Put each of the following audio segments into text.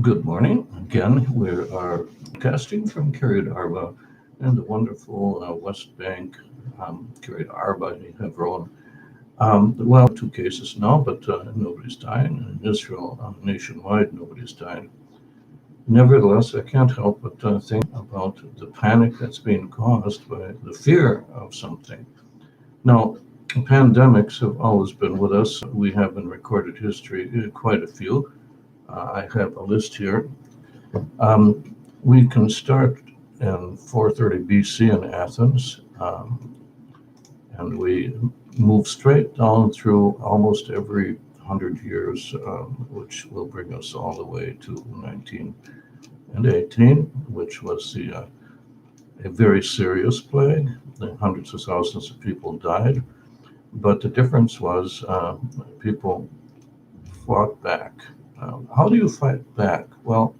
Good morning. Again, we are casting from Kiryat Arba and the wonderful West Bank, Kiryat Arba, Hebron. Well, two cases now, but nobody's dying. In Israel, nationwide, nobody's dying. Nevertheless, I can't help but think about the panic that's being caused by the fear of something. Now, pandemics have always been with us. We have in recorded history quite a few. I have a list here. We can start in 430 BC in Athens, and we move straight down through almost every 100 years, which will bring us all the way to 1918, which was a very serious plague. Hundreds of thousands of people died, but the difference was people fought back. How do you fight back? Well,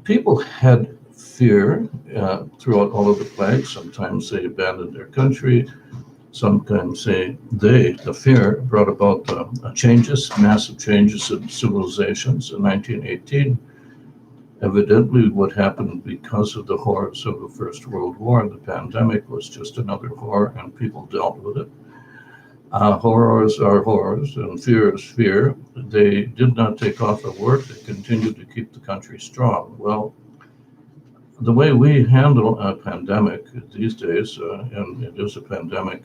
people had fear throughout all of the plagues. Sometimes they abandoned their country. Sometimes the fear brought about changes, massive changes in civilizations. In 1918, evidently what happened because of the horrors of the First World War, the pandemic was just another horror, and people dealt with it. Horrors are horrors, and fear is fear. They did not take off at work. They continued to keep the country strong. Well, the way we handle a pandemic these days, and it is a pandemic,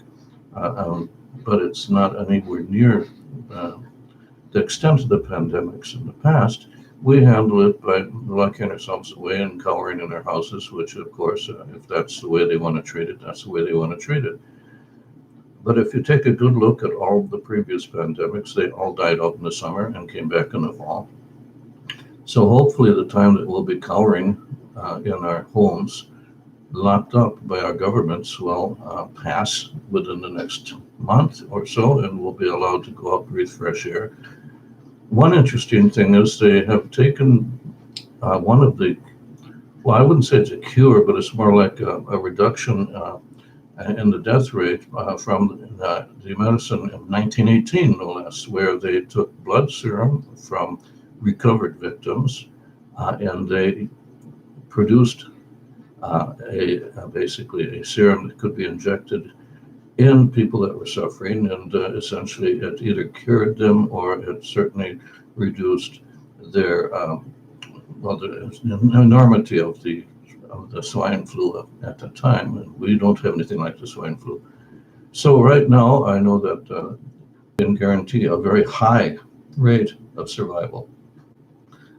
but it's not anywhere near the extent of the pandemics in the past. We handle it by locking ourselves away and cowering in our houses, which, of course, if that's the way they want to treat it, that's the way they want to treat it. But if you take a good look at all the previous pandemics, they all died out in the summer and came back in the fall. So hopefully the time that we'll be cowering in our homes, locked up by our governments, will pass within the next month or so, and we'll be allowed to go out and breathe fresh air. One interesting thing is they have taken one of the, well, I wouldn't say it's a cure, but it's more like a reduction in the death rate from the medicine of 1918, no less, where they took blood serum from recovered victims and they produced basically a serum that could be injected in people that were suffering, and essentially it either cured them or it certainly reduced their the enormity of the swine flu at the time. And we don't have anything like the swine flu. So right now, I know that can guarantee a very high rate of survival.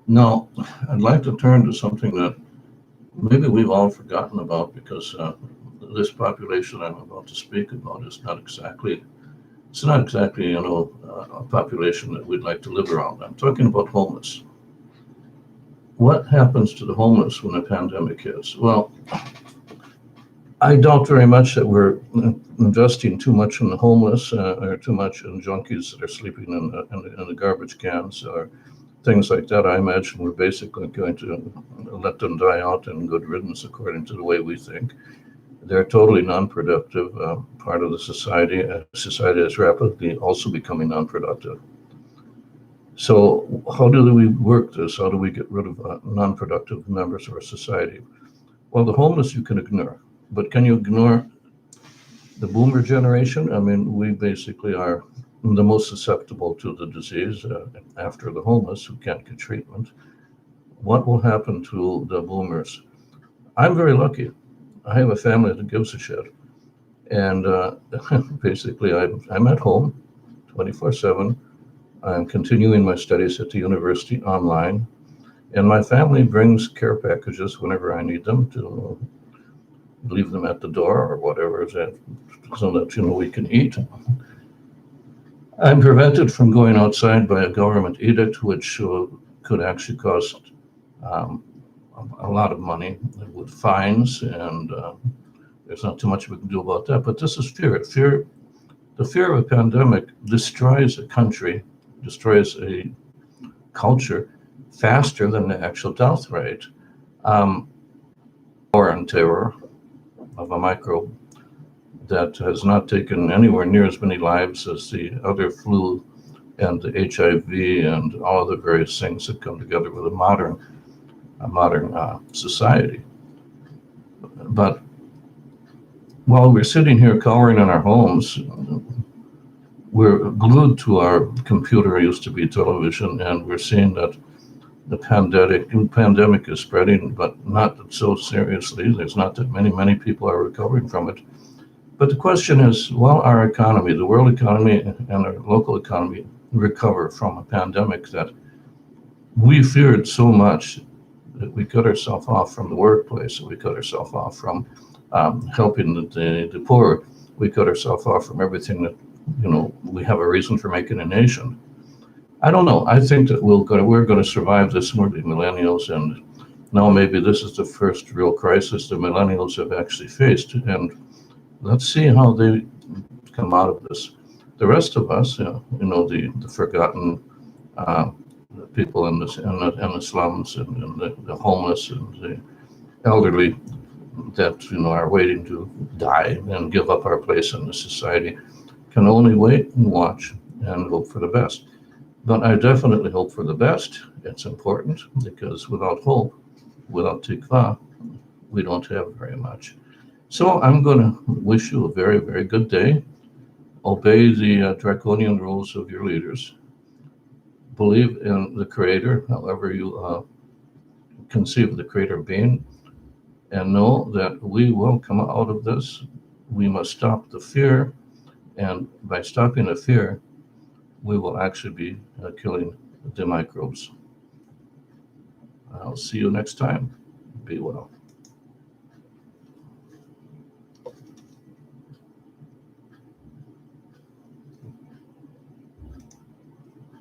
Now, I'd like to turn to something that maybe we've all forgotten about, because this population I'm about to speak about is not exactly, a population that we'd like to live around. I'm talking about homeless. What happens to the homeless when a pandemic hits? Well, I doubt very much that we're investing too much in the homeless or too much in junkies that are sleeping in the garbage cans or things like that. I imagine we're basically going to let them die out in good riddance according to the way we think. They're totally non-productive part of the society. Society is rapidly also becoming non-productive. So how do we work this? How do we get rid of non-productive members of our society? Well, the homeless you can ignore, but can you ignore the boomer generation? I mean, we basically are the most susceptible to the disease after the homeless who can't get treatment. What will happen to the boomers? I'm very lucky. I have a family that gives a shit. And basically, I'm at home 24/7. I'm continuing my studies at the university online. And my family brings care packages whenever I need them to leave them at the door or whatever, so that we can eat. I'm prevented from going outside by a government edict, which could actually cost a lot of money with fines, and there's not too much we can do about that. But this is fear. The fear of a pandemic destroys a country, destroys a culture faster than the actual death rate. Power and terror of a microbe that has not taken anywhere near as many lives as the other flu and the HIV and all the various things that come together with a modern society. But while we're sitting here cowering in our homes, we're glued to our computer, used to be television, and we're seeing that the pandemic is spreading, but not so seriously. There's not that many people are recovering from it. But the question is, will our economy, the world economy and our local economy, recover from a pandemic that we feared so much that we cut ourselves off from the workplace, we cut ourselves off from helping the poor, we cut ourselves off from everything that, we have a reason for making a nation. I don't know. I think that we're going to survive this. We're the millennials, and now maybe this is the first real crisis the millennials have actually faced. And let's see how they come out of this. The rest of us, the forgotten people in the slums and the homeless and the elderly that are waiting to die and give up our place in the society, can only wait and watch and hope for the best. But I definitely hope for the best. It's important because without hope, without tikva, we don't have very much. So I'm going to wish you a very, very good day. Obey the draconian rules of your leaders. Believe in the Creator, however you conceive the Creator being, and know that we will come out of this. We must stop the fear, and by stopping the fear, we will actually be killing the microbes. I'll see you next time. Be well.